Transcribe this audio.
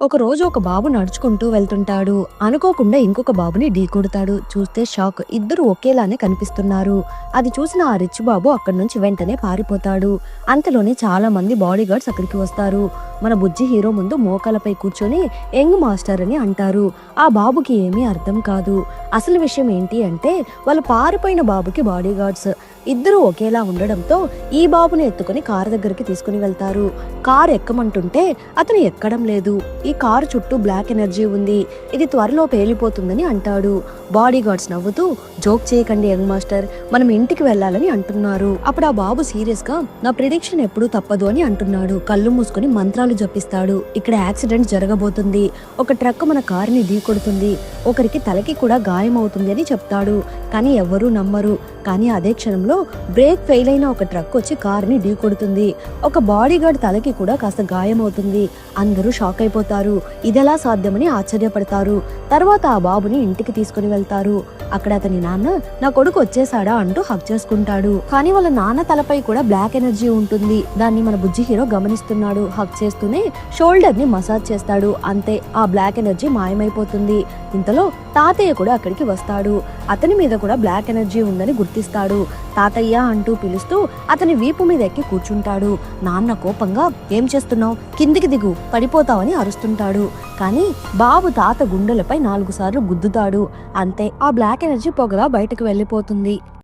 ఒకరోజు ఒక బాబు నడుచుకుంటూ వెళ్తుంటాడు. అనుకోకుండా ఇంకొక బాబుని ఢీకొడతాడు. చూస్తే షాక్. ఇద్దరు ఒకేలానే కనిపిస్తున్నారు. అది చూసిన ఆ రిచ్ బాబు అక్కడి నుంచి వెంటనే పారిపోతాడు. అంతలోనే చాలా మంది బాడీ గార్డ్స్ అక్కడికి వస్తారు. మన బుజ్జి హీరో ముందు మోకాలపై కూర్చొని యంగ్ మాస్టర్ అని అంటారు. ఆ బాబుకి ఏమీ అర్థం కాదు. అసలు విషయం ఏంటి అంటే వాళ్ళు పారిపోయిన బాబుకి బాడీ గార్డ్స్. ఇద్దరు ఒకేలా ఉండడంతో ఈ బాబుని ఎత్తుకుని కారు దగ్గరికి తీసుకుని వెళ్తారు. కారు ఎక్కమంటుంటే అతను ఎక్కడం లేదు. ఈ కారు చుట్టూ బ్లాక్ ఎనర్జీ ఉంది, ఇది త్వరలో పేలిపోతుందని అంటాడు. బాడీ గార్డ్స్ నవ్వుతూ, జోక్ చేయకండి యంగ్ మాస్టర్, మనం ఇంటికి వెళ్ళాలని అంటున్నారు. అప్పుడు ఆ బాబు సీరియస్ గా, నా ప్రిడిక్షన్ ఎప్పుడూ తప్పదు అని అంటున్నాడు. కళ్ళు మూసుకొని మంత్రాలు జపిస్తాడు. ఇక్కడ యాక్సిడెంట్ జరగబోతుంది, ఒక ట్రక్ మన కారుని ఢీకొడుతుంది, ఒకరికి తలకి కూడా గాయం అవుతుంది అని చెప్తాడు. కానీ ఎవ్వరూ నమ్మరు. కానీ అదే క్షణంలో బ్రేక్ ఫెయిల్ అయిన ఒక ట్రక్ వచ్చి కారుని ఢీకొడుతుంది. ఒక బాడీ గార్డ్ తలకి కూడా కాస్త గాయం అవుతుంది. అందరూ షాక్ అయిపోతారు. ఇదెలా సాధ్యమని ఆశ్చర్యపడతారు. తర్వాత ఆ బాబుని ఇంటికి తీసుకుని వెళ్తారు. అక్కడ అతని నాన్న, నా కొడుకు వచ్చేసాడా అంటూ హక్ చేసుకుంటాడు. కానీ వాళ్ళ నాన్న తలపై కూడా బ్లాక్ ఎనర్జీ ఉంటుంది. దాన్ని మన బుజ్జి హీరో గమనిస్తున్నాడు. హక్ చేస్తూనే షోల్డర్ ని మసాజ్ చేస్తాడు. అంతే, ఆ బ్లాక్ ఎనర్జీ మాయమైపోతుంది. ఇంతలో తాతయ్య కూడా అక్కడికి వస్తాడు. అతని మీద కూడా బ్లాక్ ఎనర్జీ ఉందని గుర్తిస్తాడు. తాతయ్య అంటూ పిలుస్తూ అతని వీపు మీద ఎక్కి కూర్చుంటాడు. నాన్న కోపంగా, ఏం చేస్తున్నావు, కిందికి దిగు, పడిపోతావని అరుస్తుంటాడు. కానీ బాబు తాత గుండెలపై 4 సార్లు గుద్దుతాడు. అంతే, ఆ బ్లాక్ ఎనర్జీ పొగగా బయటకు వెళ్ళిపోతుంది.